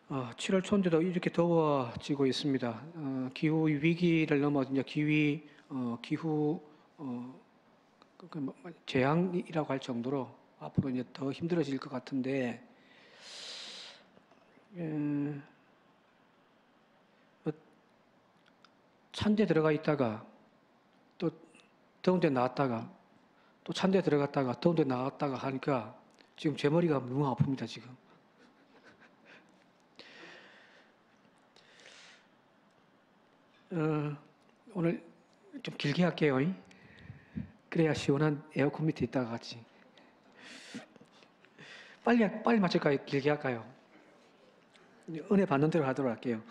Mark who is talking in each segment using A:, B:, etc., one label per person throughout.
A: 7월 초인데도 이렇게 더워지고 있습니다. 기후 위기를 넘어 이제 기후 재앙이라고 할 정도로 앞으로 이제 더 힘들어질 것 같은데, 찬데 들어가 있다가 또 더운데 나왔다가 또 찬데 들어갔다가 더운데 나왔다가 하니까 지금 제 머리가 너무 아픕니다, 지금. 오늘 좀 길게 할게요. 그래야 시원한 에어컨 밑에 있다가 같이. 빨리 마칠까요? 길게 할까요? 은혜 받는 대로 하도록 할게요.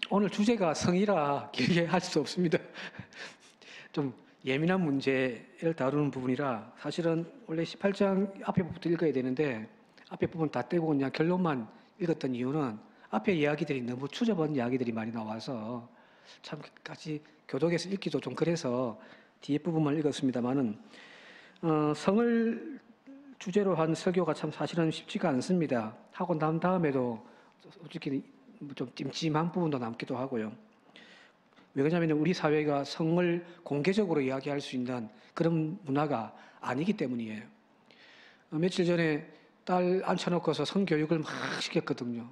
A: 오늘 주제가 성이라 길게 할 수 없습니다. 좀 예민한 문제를 다루는 부분이라 사실은 원래 18장 앞에 부분부터 읽어야 되는데 앞에 부분 다 떼고 그냥 결론만 읽었던 이유는 앞에 이야기들이 너무 추접한 이야기들이 많이 나와서 참 같이 교독에서 읽기도 좀 그래서 뒤에 부분만 읽었습니다만은 성을 주제로 한 설교가 참 사실은 쉽지가 않습니다. 하고 난 다음에도 솔직히 좀 찜찜한 부분도 남기도 하고요. 왜 그러냐면 우리 사회가 성을 공개적으로 이야기할 수 있는 그런 문화가 아니기 때문이에요. 며칠 전에 딸 앉혀놓고서 성교육을 막 시켰거든요.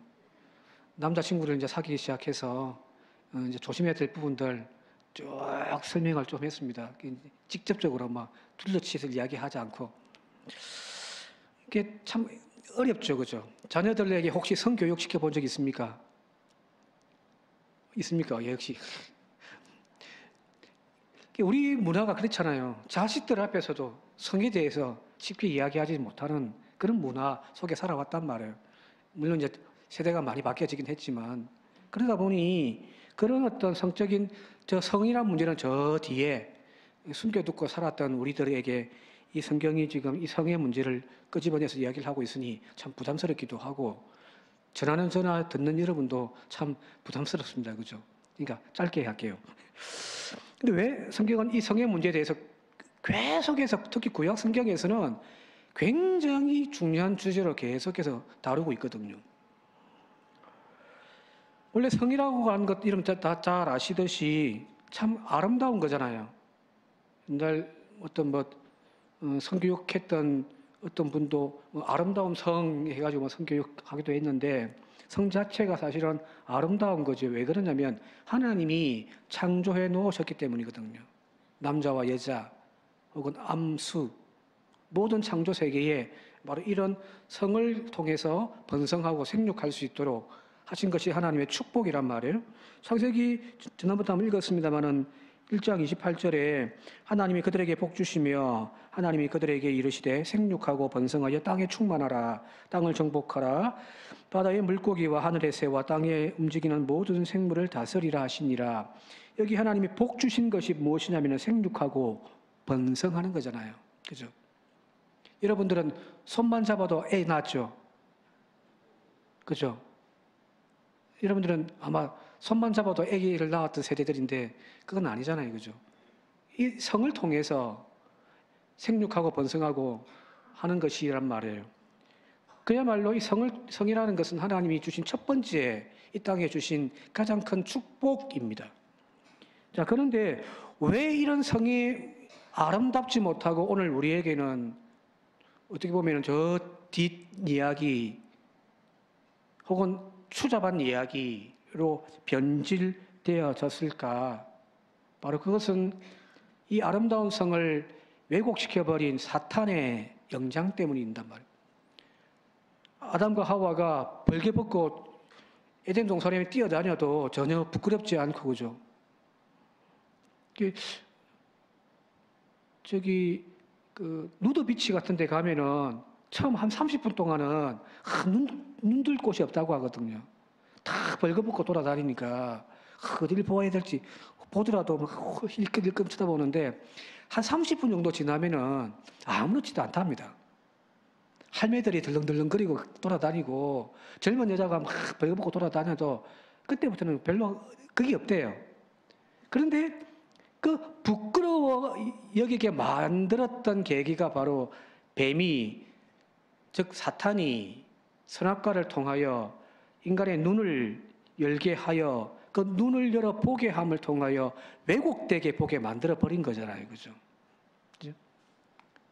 A: 남자친구를 이제 사귀기 시작해서 이제 조심해야 될 부분들 쭉 설명을 좀 했습니다. 직접적으로 막 둘러치서 이야기하지 않고. 이게 참 어렵죠, 그죠? 자녀들에게 혹시 성교육 시켜본 적 있습니까? 있습니까? 예, 역시. 우리 문화가 그렇잖아요. 자식들 앞에서도 성에 대해서 쉽게 이야기하지 못하는 그런 문화 속에 살아왔단 말이에요. 물론 이제 세대가 많이 바뀌어지긴 했지만 그러다 보니 그런 어떤 성적인 저 성이란 문제는 저 뒤에 숨겨두고 살았던 우리들에게 이 성경이 지금 이 성의 문제를 끄집어내서 이야기를 하고 있으니 참 부담스럽기도 하고 전하는 전화 듣는 여러분도 참 부담스럽습니다. 그죠? 그러니까 짧게 할게요. 근데 왜 성경은 이 성의 문제에 대해서 계속해서 특히 구약 성경에서는 굉장히 중요한 주제로 계속해서 다루고 있거든요. 원래 성이라고 하는 것 이름 다 잘 아시듯이 참 아름다운 거잖아요. 옛날 어떤 성교육했던 어떤 분도 아름다운 성 해가지고 성교육하기도 했는데 성 자체가 사실은 아름다운 거죠. 왜 그러냐면 하나님이 창조해 놓으셨기 때문이거든요. 남자와 여자 혹은 암수 모든 창조 세계에 바로 이런 성을 통해서 번성하고 생육할 수 있도록 하신 것이 하나님의 축복이란 말이에요. 창세기 지난번에 한번 읽었습니다마는 1장 28절에 하나님이 그들에게 복 주시며 하나님이 그들에게 이르시되 생육하고 번성하여 땅에 충만하라 땅을 정복하라 바다의 물고기와 하늘의 새와 땅에 움직이는 모든 생물을 다스리라 하시니라. 여기 하나님이 복 주신 것이 무엇이냐면 생육하고 번성하는 거잖아요. 그죠? 여러분들은 손만 잡아도 애 낳죠? 그죠? 여러분들은 아마 손만 잡아도 아기를 낳았던 세대들인데 그건 아니잖아요. 그죠? 이 성을 통해서 생육하고 번성하고 하는 것이란 말이에요. 그야말로 이 성이라는 것은 하나님이 주신 첫 번째 이 땅에 주신 가장 큰 축복입니다. 자, 그런데 왜 이런 성이 아름답지 못하고 오늘 우리에게는 어떻게 보면 저 뒷이야기 혹은 추잡한 이야기로 변질되어졌을까? 바로 그것은 이 아름다운 성을 왜곡시켜버린 사탄의 영장 때문인단 말이에요. 아담과 하와가 벌개 벗고 에덴 동산에 뛰어다녀도 전혀 부끄럽지 않고, 그죠? 누드비치 같은 데 가면은 처음 한 30분 동안은 눈들 곳이 없다고 하거든요. 다 벌거벗고 돌아다니니까 어디를 보아야 될지 보더라도 힐끔힐끔 쳐다보는데 한 30분 정도 지나면은 아무렇지도 않답니다. 할매들이 덜렁덜렁거리고 돌아다니고 젊은 여자가 막 벌거벗고 돌아다녀도 그때부터는 별로 그게 없대요. 그런데 그 부끄러워 여기게 만들었던 계기가 바로 뱀이 즉 사탄이 선악과를 통하여 인간의 눈을 열게 하여 그 눈을 열어 보게 함을 통하여 왜곡되게 보게 만들어 버린 거잖아요. 그죠?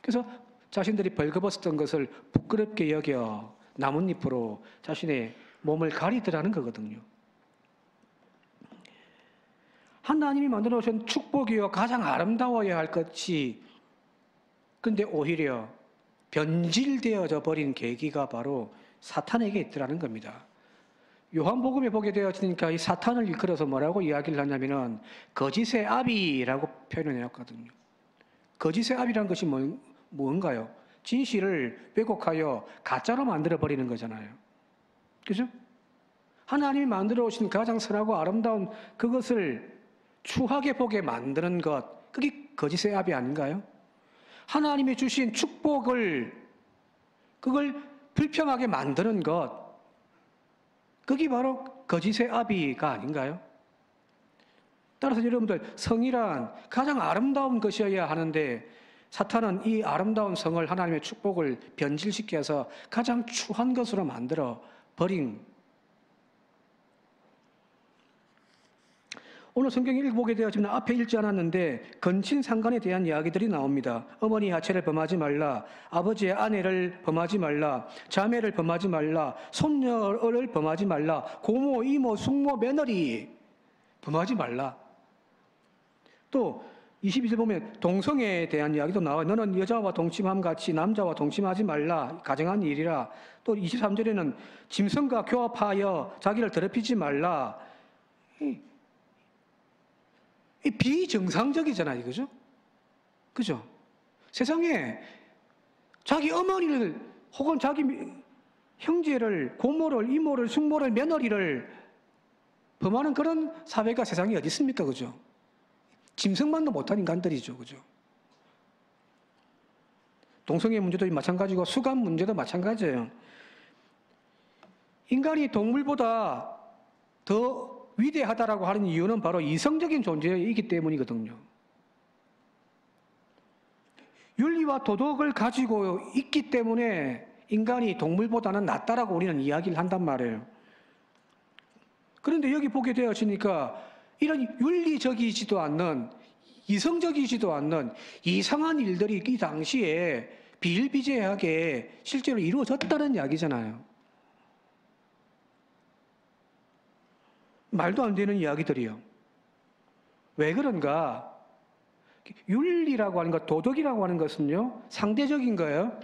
A: 그래서 자신들이 벌거벗었던 것을 부끄럽게 여겨 나뭇잎으로 자신의 몸을 가리더라는 거거든요. 하나님이 만들어 놓으신 축복이요 가장 아름다워야 할 것이, 근데 오히려 변질되어져 버린 계기가 바로 사탄에게 있더라는 겁니다. 요한복음에 보게 되어지니까 이 사탄을 일컬어서 뭐라고 이야기를 하냐면은 거짓의 아비라고 표현을 해놨거든요. 거짓의 아비라는 것이 뭔가요? 진실을 왜곡하여 가짜로 만들어 버리는 거잖아요. 그죠? 하나님이 만들어 오신 가장 선하고 아름다운 그것을 추하게 보게 만드는 것, 그게 거짓의 아비 아닌가요? 하나님이 주신 축복을, 그걸 불평하게 만드는 것, 그게 바로 거짓의 아비가 아닌가요? 따라서 여러분들, 성이란 가장 아름다운 것이어야 하는데 사탄은 이 아름다운 성을, 하나님의 축복을 변질시켜서 가장 추한 것으로 만들어 버린. 오늘 성경 읽어보게 되어지면 앞에 읽지 않았는데 건친상간에 대한 이야기들이 나옵니다. 어머니 하체를 범하지 말라, 아버지의 아내를 범하지 말라, 자매를 범하지 말라, 손녀를 범하지 말라, 고모, 이모, 숙모, 며느리 범하지 말라. 또 22절 보면 동성애에 대한 이야기도 나와요. 너는 여자와 동침함 같이 남자와 동침하지 말라, 가정한 일이라. 또 23절에는 짐승과 교합하여 자기를 더럽히지 말라. 이 비정상적이잖아요. 그죠? 그죠? 세상에 자기 어머니를 혹은 자기 형제를, 고모를, 이모를, 숙모를, 며느리를 범하는 그런 사회가 세상에 어디 있습니까? 그죠? 짐승만도 못한 인간들이죠. 그죠? 동성애 문제도 마찬가지고 수감 문제도 마찬가지예요. 인간이 동물보다 더 위대하다라고 하는 이유는 바로 이성적인 존재이기 때문이거든요. 윤리와 도덕을 가지고 있기 때문에 인간이 동물보다는 낫다라고 우리는 이야기를 한단 말이에요. 그런데 여기 보게 되어지니까 이런 윤리적이지도 않는, 이성적이지도 않는 이상한 일들이 이 당시에 비일비재하게 실제로 이루어졌다는 이야기잖아요. 말도 안 되는 이야기들이요. 왜 그런가? 윤리라고 하는 것, 도덕이라고 하는 것은요, 상대적인 거예요.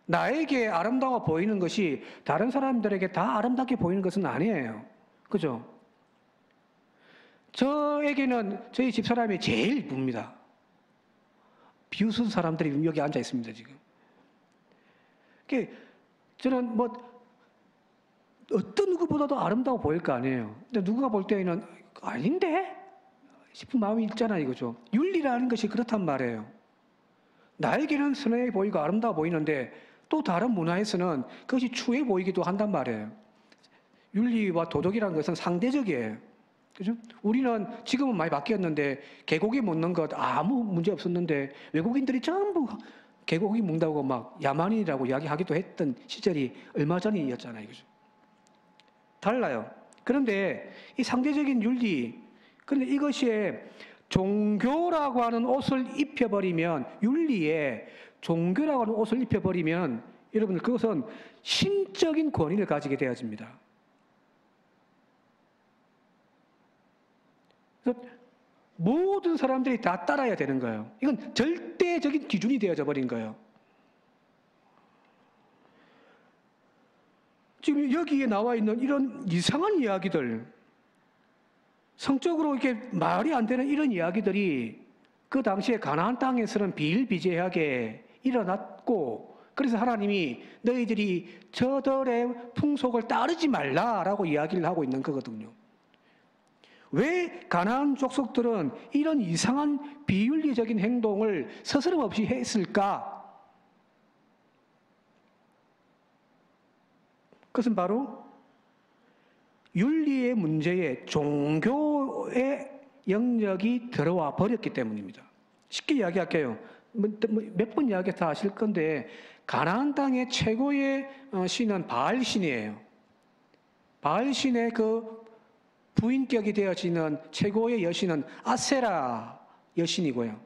A: 나에게 아름다워 보이는 것이 다른 사람들에게 다 아름답게 보이는 것은 아니에요. 그죠? 저에게는 저희 집사람이 제일 이쁩니다. 비웃은 사람들이 여기 앉아 있습니다, 지금. 저는 어떤 누구보다도 아름다워 보일 거 아니에요. 근데 누가 볼 때에는 아닌데? 싶은 마음이 있잖아요, 이거죠. 윤리라는 것이 그렇단 말이에요. 나에게는 선해 보이고 아름다워 보이는데 또 다른 문화에서는 그것이 추해 보이기도 한단 말이에요. 윤리와 도덕이라는 것은 상대적이에요. 그죠? 우리는 지금은 많이 바뀌었는데 개고기 먹는 것 아무 문제 없었는데 외국인들이 전부 개고기 먹는다고 막 야만인이라고 이야기하기도 했던 시절이 얼마 전이었잖아요. 그죠? 달라요. 그런데 이 상대적인 윤리, 그런데 이것이 종교라고 하는 옷을 입혀버리면, 윤리에 종교라고 하는 옷을 입혀버리면 여러분 그것은 신적인 권위를 가지게 되어집니다. 그래서 모든 사람들이 다 따라야 되는 거예요. 이건 절대적인 기준이 되어져 버린 거예요. 지금 여기에 나와 있는 이런 이상한 이야기들, 성적으로 이렇게 말이 안 되는 이런 이야기들이 그 당시에 가나안 땅에서는 비일비재하게 일어났고, 그래서 하나님이 너희들이 저들의 풍속을 따르지 말라라고 이야기를 하고 있는 거거든요. 왜 가나안 족속들은 이런 이상한 비윤리적인 행동을 스스럼 없이 했을까? 그것은 바로 윤리의 문제에 종교의 영역이 들어와 버렸기 때문입니다. 쉽게 이야기할게요. 몇 번 이야기 다 아실 건데 가나안 땅의 최고의 신은 바알 신이에요. 바알신의 그 부인격이 되어지는 최고의 여신은 아세라 여신이고요.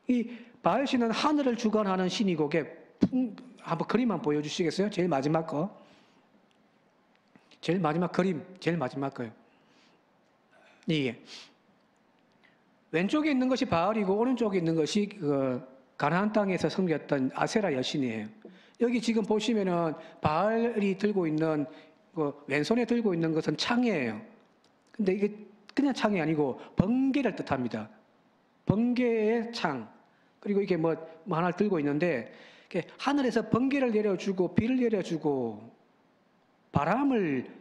A: 이 바알신은 하늘을 주관하는 신이고, 한번 그림 한번 보여주시겠어요? 제일 마지막 거. 제일 마지막 그림, 제일 마지막 거요. 이게 왼쪽에 있는 것이 바알이고 오른쪽에 있는 것이 가나안 땅에서 섬겼던 아세라 여신이에요. 여기 지금 보시면은 바알이 들고 있는 왼손에 들고 있는 것은 창이에요. 근데 이게 그냥 창이 아니고 번개를 뜻합니다. 번개의 창. 그리고 이게 뭐 하나를 들고 있는데 하늘에서 번개를 내려주고 비를 내려주고 바람을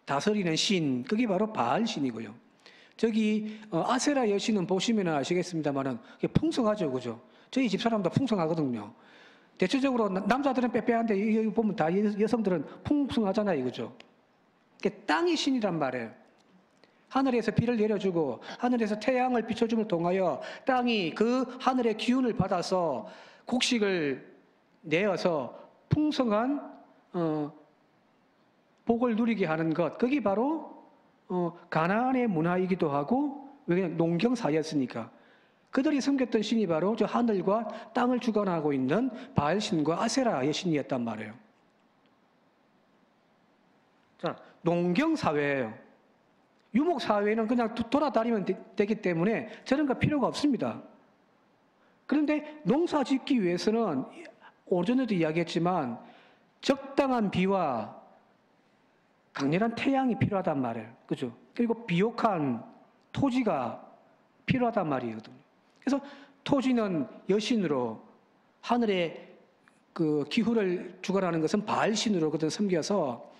A: 다스리는 신, 그게 바로 바알 신이고요. 저기 아세라 여신은 보시면 아시겠습니다만은 풍성하죠, 그죠? 저희 집 사람도 풍성하거든요. 대체적으로 남자들은 빼빼한데 여기 보면 다 여성들은 풍성하잖아요, 그죠? 땅이 신이란 말이에요. 하늘에서 비를 내려주고 하늘에서 태양을 비춰줌을 통하여 땅이 그 하늘의 기운을 받아서 곡식을 내어서 풍성한 복을 누리게 하는 것, 그게 바로 가나안의 문화이기도 하고, 왜냐하면 농경사였으니까. 그들이 섬겼던 신이 바로 저 하늘과 땅을 주관하고 있는 바알신과 아세라 여신이었단 말이에요. 자, 농경사회예요. 유목사회는 그냥 돌아다니면 되기 때문에 저런 거 필요가 없습니다. 그런데 농사 짓기 위해서는 오전에도 이야기했지만 적당한 비와 강렬한 태양이 필요하단 말이에요. 그죠? 그리고 비옥한 토지가 필요하단 말이거든요. 그래서 토지는 여신으로, 하늘의 그 기후를 주관하는 것은 바알신으로 그들 섬겨서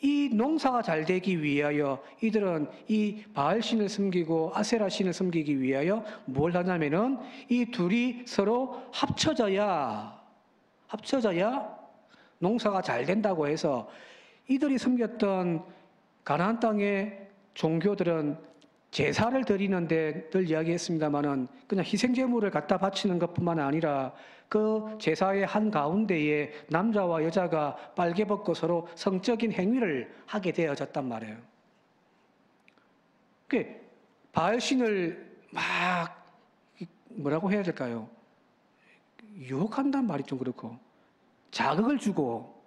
A: 이 농사가 잘 되기 위하여 이들은 이 바알신을 섬기고 아세라신을 섬기기 위하여 뭘 하냐면은 이 둘이 서로 합쳐져야 농사가 잘 된다고 해서 이들이 섬겼던 가나안 땅의 종교들은 제사를 드리는데 늘 이야기했습니다마는 그냥 희생제물을 갖다 바치는 것뿐만 아니라 그 제사의 한가운데에 남자와 여자가 빨개 벗고 서로 성적인 행위를 하게 되어졌단 말이에요. 바알신을 막 뭐라고 해야 될까요? 유혹한단 말이 좀 그렇고 자극을 주고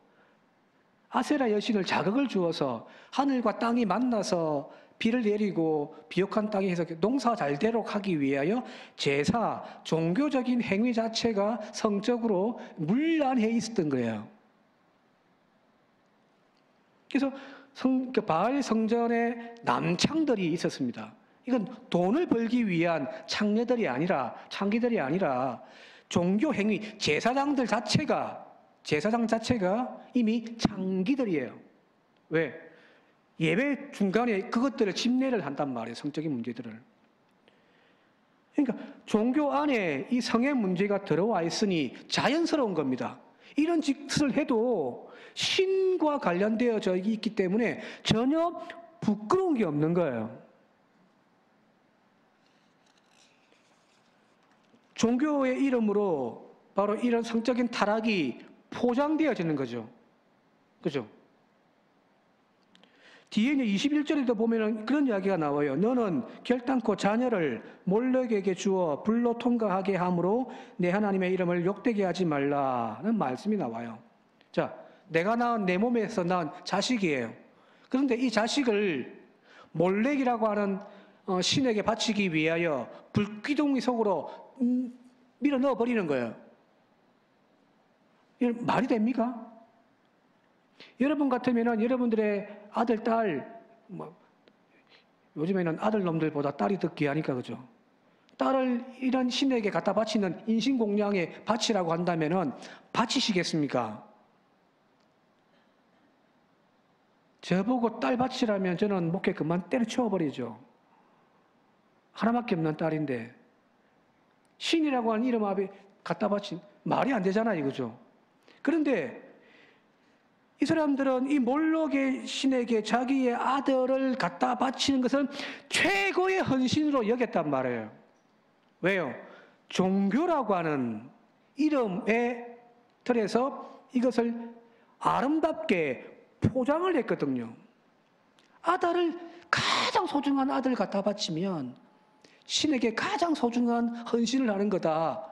A: 아세라 여신을 자극을 주어서 하늘과 땅이 만나서 비를 내리고 비옥한 땅에서 농사 잘 되도록 하기 위하여 제사, 종교적인 행위 자체가 성적으로 문란해 있었던 거예요. 그래서 바알 성전에 남창들이 있었습니다. 이건 돈을 벌기 위한 창녀들이 아니라, 창기들이 아니라 종교 행위, 제사장 자체가 이미 창기들이에요. 왜? 예배 중간에 그것들을 집례를 한단 말이에요. 성적인 문제들을. 그러니까 종교 안에 이 성의 문제가 들어와 있으니 자연스러운 겁니다. 이런 짓을 해도 신과 관련되어져 있기 때문에 전혀 부끄러운 게 없는 거예요. 종교의 이름으로 바로 이런 성적인 타락이 포장되어지는 거죠. 그죠? 뒤에 21절에도 보면 그런 이야기가 나와요. 너는 결단코 자녀를 몰렉에게 주어 불로 통과하게 함으로 내 하나님의 이름을 욕되게 하지 말라는 말씀이 나와요. 자, 내가 낳은 내 몸에서 낳은 자식이에요. 그런데 이 자식을 몰렉이라고 하는 신에게 바치기 위하여 불기둥이 속으로 밀어 넣어 버리는 거예요. 이건 말이 됩니까? 여러분 같으면은 여러분들의 아들, 딸, 요즘에는 아들 놈들보다 딸이 더 귀하니까, 그죠? 딸을 이런 신에게 갖다 바치는 인신공양에 바치라고 한다면은 바치시겠습니까? 저보고 딸 바치라면 저는 목에 그만 때려치워버리죠. 하나밖에 없는 딸인데 신이라고 하는 이름 앞에 갖다 바친 말이 안 되잖아요, 그죠? 그런데 이 사람들은 이 몰록의 신에게 자기의 아들을 갖다 바치는 것은 최고의 헌신으로 여겼단 말이에요. 왜요? 종교라고 하는 이름의 틀에서 이것을 아름답게 포장을 했거든요. 아들을 가장 소중한 아들 갖다 바치면 신에게 가장 소중한 헌신을 하는 거다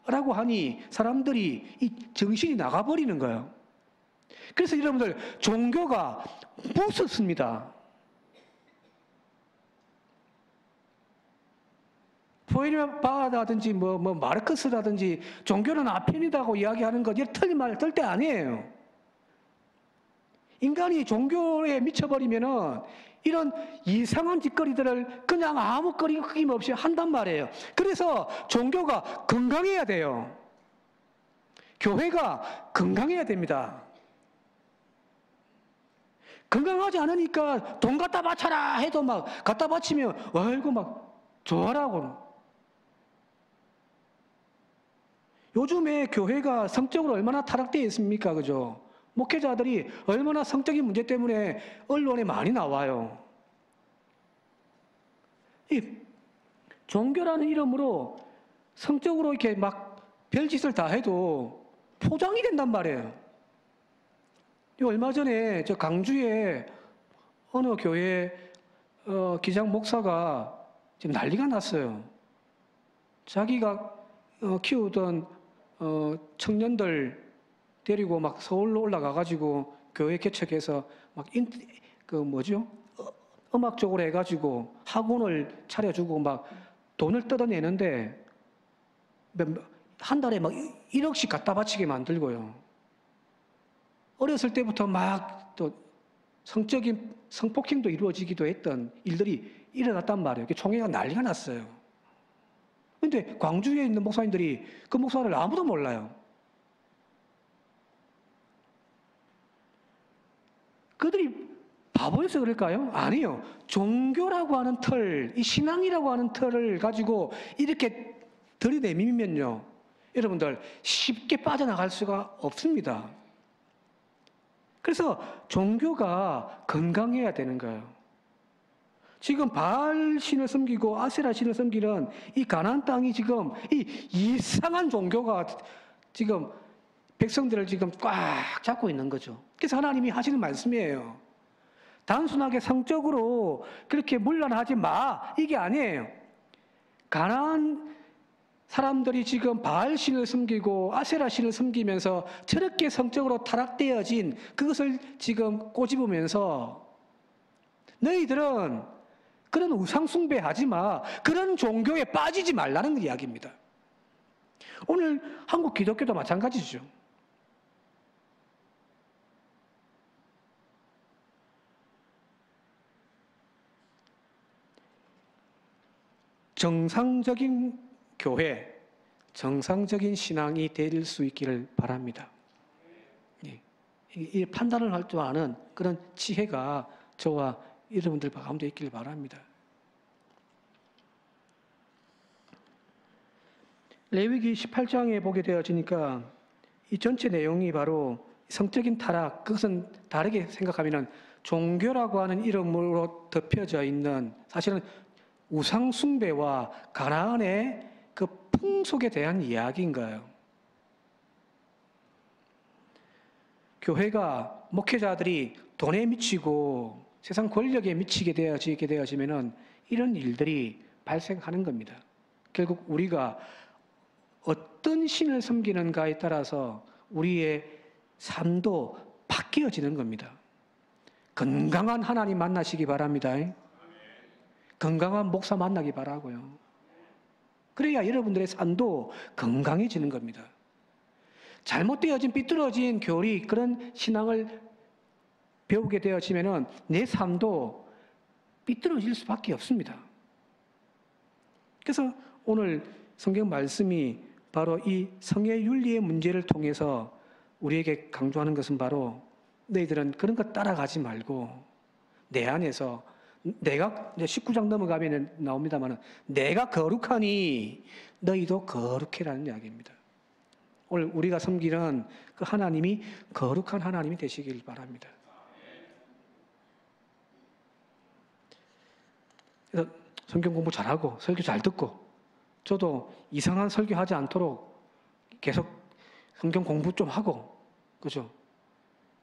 A: 라고 하니 사람들이 이 정신이 나가버리는 거예요. 그래서 여러분들 종교가 무섭습니다. 포에르바라든지 마르크스라든지 종교는 아편이다고 이야기하는 것 틀린 말 절대 아니에요. 인간이 종교에 미쳐버리면은 이런 이상한 짓거리들을 그냥 아무 거리낌 없이 한단 말이에요. 그래서 종교가 건강해야 돼요. 교회가 건강해야 됩니다. 건강하지 않으니까 돈 갖다 바쳐라 해도 막 갖다 바치면 아이고 막 좋아라고. 요즘에 교회가 성적으로 얼마나 타락되어 있습니까? 그죠? 목회자들이 얼마나 성적인 문제 때문에 언론에 많이 나와요. 이 종교라는 이름으로 성적으로 이렇게 막 별짓을 다 해도 포장이 된단 말이에요. 얼마 전에 저 강주에 어느 교회 기장 목사가 지금 난리가 났어요. 자기가 키우던 청년들 데리고 막 서울로 올라가가지고 교회 개척해서 막 음악 쪽으로 해가지고 학원을 차려주고 막 돈을 뜯어내는데 한 달에 막 1억씩 갖다 바치게 만들고요. 어렸을 때부터 막 또 성적인 성폭행도 이루어지기도 했던 일들이 일어났단 말이에요. 총회가 난리가 났어요. 근데 광주에 있는 목사님들이 그 목사를 아무도 몰라요. 그들이 바보여서 그럴까요? 아니요. 종교라고 하는 틀, 이 신앙이라고 하는 틀을 가지고 이렇게 들이대미면요, 여러분들 쉽게 빠져나갈 수가 없습니다. 그래서 종교가 건강해야 되는 거예요. 지금 바알 신을 섬기고 아세라 신을 섬기는 이 가나안 땅이 지금 이 이상한 종교가 지금 백성들을 지금 꽉 잡고 있는 거죠. 그래서 하나님이 하시는 말씀이에요. 단순하게 성적으로 그렇게 물러나지 마, 이게 아니에요. 가나안 사람들이 지금 바알 신을 섬기고 아세라 신을 섬기면서 저렇게 성적으로 타락되어진 그것을 지금 꼬집으면서 너희들은 그런 우상 숭배하지 마, 그런 종교에 빠지지 말라는 이야기입니다. 오늘 한국 기독교도 마찬가지죠. 정상적인 교회, 정상적인 신앙이 될 수 있기를 바랍니다. 이 판단을 할 줄 아는 그런 지혜가 저와 여러분들 가운데 있기를 바랍니다. 레위기 18장에 보게 되어지니까 이 전체 내용이 바로 성적인 타락, 그것은 다르게 생각하면 종교라고 하는 이름으로 덮여져 있는 사실은 우상 숭배와 가나안의 그 풍속에 대한 이야기인 거예요. 교회가, 목회자들이 돈에 미치고 세상 권력에 미치게 되어지면은 이런 일들이 발생하는 겁니다. 결국 우리가 어떤 신을 섬기는가에 따라서 우리의 삶도 바뀌어지는 겁니다. 건강한 하나님 만나시기 바랍니다. 건강한 목사 만나기 바라고요. 그래야 여러분들의 삶도 건강해지는 겁니다. 잘못되어진 삐뚤어진 교리, 그런 신앙을 배우게 되어지면은 내 삶도 삐뚤어질 수밖에 없습니다. 그래서 오늘 성경 말씀이 바로 이 성의 윤리의 문제를 통해서 우리에게 강조하는 것은 바로 너희들은 그런 것 따라가지 말고 내 안에서 내가 이제 19장 넘어가면 나옵니다만 내가 거룩하니 너희도 거룩해라는 이야기입니다. 오늘 우리가 섬기는 그 하나님이 거룩한 하나님이 되시길 바랍니다. 그래서 성경 공부 잘하고 설교 잘 듣고 저도 이상한 설교하지 않도록 계속 성경 공부 좀 하고, 그죠?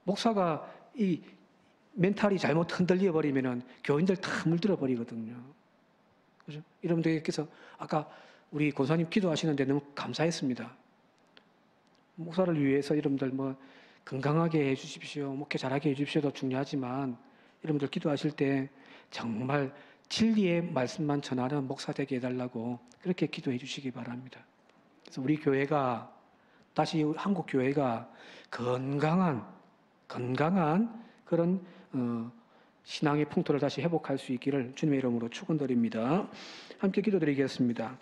A: 목사가 이 멘탈이 잘못 흔들려 버리면은 교인들 다 물들어 버리거든요. 그죠? 여러분들께서 아까 우리 권사님 기도하시는데 너무 감사했습니다. 목사를 위해서 여러분들 뭐 건강하게 해주십시오, 목회 잘하게 해주십시오도 중요하지만 여러분들 기도하실 때 정말 진리의 말씀만 전하는 목사 되게 해달라고 그렇게 기도해 주시기 바랍니다. 그래서 우리 교회가 다시 한국 교회가 건강한 그런 신앙의 풍토를 다시 회복할 수 있기를 주님의 이름으로 축원드립니다. 함께 기도드리겠습니다.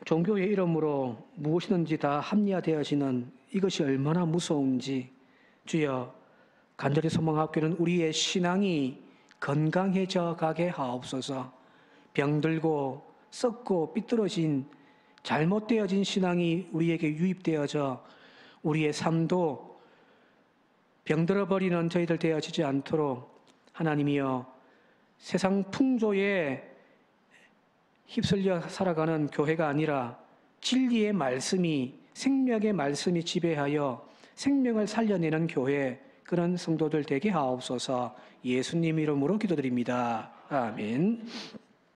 A: 종교의 이름으로 무엇이든지 다 합리화되어지는 이것이 얼마나 무서운지 주여 간절히 소망하옵기는 우리의 신앙이 건강해져 가게 하옵소서. 병들고 썩고 삐뚤어진 잘못되어진 신앙이 우리에게 유입되어져 우리의 삶도 병들어버리는 저희들 되어지지 않도록 하나님이여 세상 풍조에 휩쓸려 살아가는 교회가 아니라 진리의 말씀이 생명의 말씀이 지배하여 생명을 살려내는 교회 그런 성도들 되게 하옵소서. 예수님 이름으로 기도드립니다. 아멘.